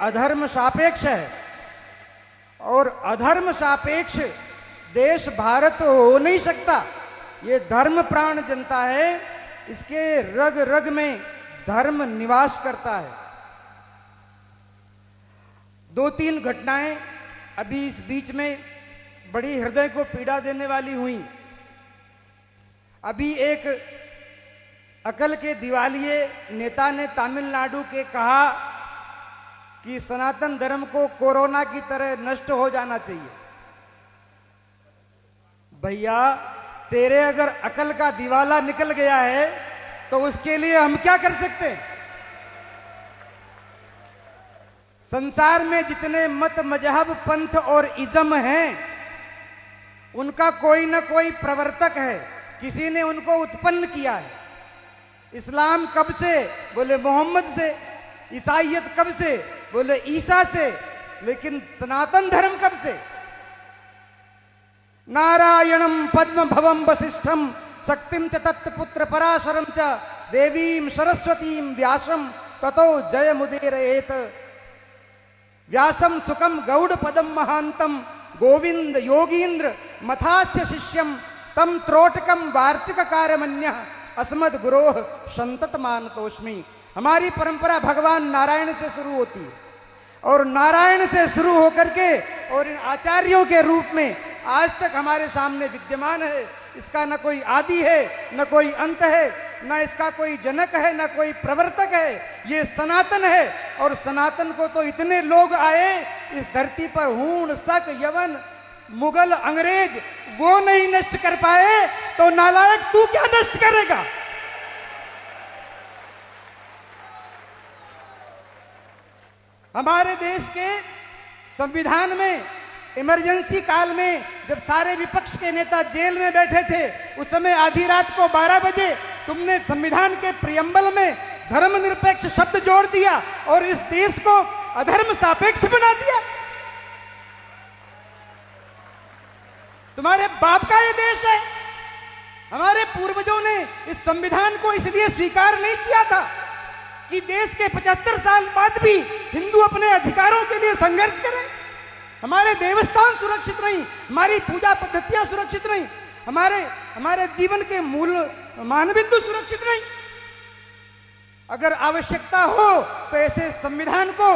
अधर्म सापेक्ष है, और अधर्म सापेक्ष देश भारत हो नहीं सकता। ये धर्म प्राण जनता है, इसके रग रग में धर्म निवास करता है। 2-3 घटनाएं अभी इस बीच में बड़ी हृदय को पीड़ा देने वाली हुई। अभी एक अकल के दिवालिये नेता ने तमिलनाडु के कहा कि सनातन धर्म को कोरोना की तरह नष्ट हो जाना चाहिए। भैया, तेरे अगर अकल का दिवाला निकल गया है तो उसके लिए हम क्या कर सकते हैं? संसार में जितने मत, मजहब, पंथ और इज़्म हैं, उनका कोई ना कोई प्रवर्तक है, किसी ने उनको उत्पन्न किया है। इस्लाम कब से? बोले मोहम्मद से। ईसाईयत कब से? बोले ईसा से। लेकिन सनातन धर्म कब से? नारायणं पद्म भवं वसिष्ठं शक्तिं च तत्पुत्र पराशरं च देवीं सरस्वतीं व्यासं ततो जयमुदीरयेत। व्यासं सुखं गौड़ पदं महांतं गोविंद योगींद्र मथास्य शिष्यं तम त्रोटकम वार्तिक कार्यमन्य अस्मद गुरोह संतत मानतोष्मी। हमारी परंपरा भगवान नारायण से शुरू होती है, और नारायण से शुरू होकर के और इन आचार्यों के रूप में आज तक हमारे सामने विद्यमान है। इसका न कोई आदि है, न कोई अंत है, न इसका कोई जनक है, न कोई प्रवर्तक है। ये सनातन है, और सनातन को तो इतने लोग आए इस धरती पर, हूण, शक, यवन, मुगल, अंग्रेज, वो नहीं नष्ट कर पाए, तो नालायक तू क्या नष्ट करेगा? हमारे देश के संविधान में इमरजेंसी काल में जब सारे विपक्ष के नेता जेल में बैठे थे, उस समय आधी रात को 12 बजे तुमने संविधान के प्रियम्बल में धर्मनिरपेक्ष शब्द जोड़ दिया और इस देश को अधर्म सापेक्ष बना दिया। तुम्हारे बाप का ये देश है। हमारे पूर्वजों ने इस संविधान को इसलिए स्वीकार नहीं किया था कि देश के 75 साल बाद भी हिंदू अपने अधिकारों के लिए संघर्ष करें। हमारे देवस्थान सुरक्षित नहीं, हमारी पूजा पद्धतियां सुरक्षित नहीं, हमारे जीवन के मूल मानबिंदु सुरक्षित नहीं। अगर आवश्यकता हो तो ऐसे संविधान को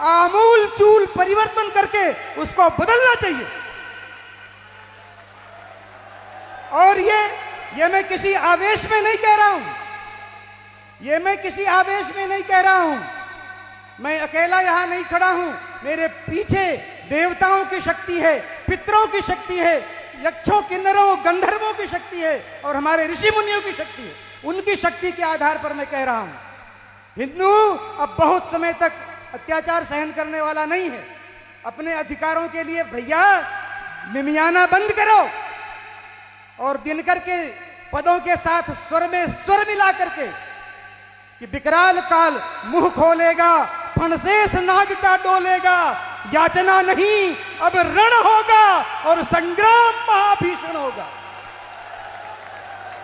आमूल चूल परिवर्तन करके उसको बदलना चाहिए। और ये मैं किसी आवेश में नहीं कह रहा हूं, ये मैं किसी आवेश में नहीं कह रहा हूं। मैं अकेला यहां नहीं खड़ा हूं, मेरे पीछे देवताओं की शक्ति है, पितरों की शक्ति है, यक्षों, किन्नरों, गंधर्वों की शक्ति है, और हमारे ऋषि मुनियों की शक्ति है। उनकी शक्ति के आधार पर मैं कह रहा हूं, हिंदू अब बहुत समय तक अत्याचार सहन करने वाला नहीं है। अपने अधिकारों के लिए भैया मिमियाना बंद करो, और दिनकर के पदों के साथ स्वर में स्वर मिला करके कि विकराल काल मुंह खोलेगा, फणसेश नाग का डोलेगा, याचना नहीं अब रण होगा और संग्राम महाभीषण होगा।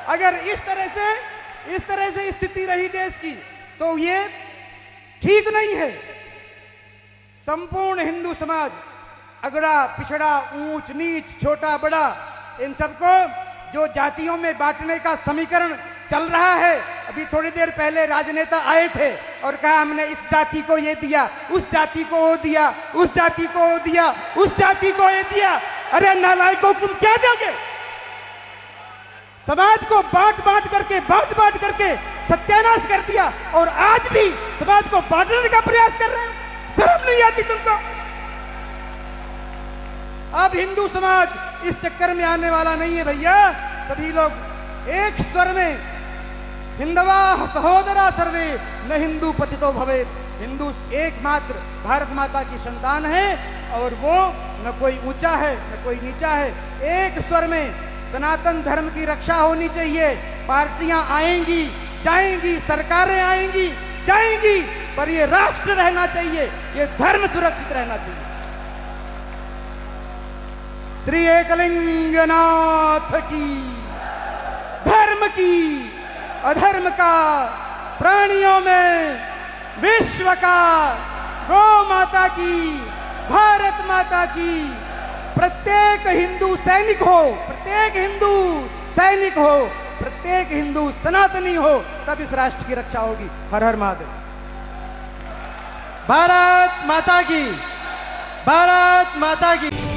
अगर इस तरह से स्थिति रही देश की तो ये ठीक नहीं है। संपूर्ण हिंदू समाज, अगड़ा पिछड़ा, ऊंच नीच, छोटा बड़ा, इन सबको जो जातियों में बांटने का समीकरण चल रहा है। अभी थोड़ी देर पहले राजनेता आए थे और कहा हमने इस जाति को ये दिया, उस जाति को वो दिया, उस जाति को वो दिया, उस जाति को ये दिया। अरे नालायकों, तुम क्या दोगे? समाज को बांट बांट करके सत्यानाश कर दिया, और आज भी समाज को बांटने का प्रयास कर रहे हैं। शर्म नहीं आती तुमको? अब हिंदू समाज इस चक्कर में आने वाला नहीं है भैया। सभी लोग एक स्वर में हिंदवा सहोदरा सर्वे न हिंदू पतितो भवे। हिंदू एकमात्र भारत माता की संतान है, और वो न कोई ऊंचा है न कोई नीचा है। एक स्वर में सनातन धर्म की रक्षा होनी चाहिए। पार्टियां आएंगी जाएंगी, सरकारें आएंगी जाएंगी, पर ये राष्ट्र रहना चाहिए, ये धर्म सुरक्षित रहना चाहिए। श्री एकलिंगनाथ की, धर्म की, अधर्म का, प्राणियों में विश्व का गौ माता की, भारत माता की। प्रत्येक हिंदू सैनिक हो, प्रत्येक हिंदू सैनिक हो, प्रत्येक हिंदू सनातनी हो, तब इस राष्ट्र की रक्षा होगी। हर हर महादेव। भारत माता की, भारत माता की।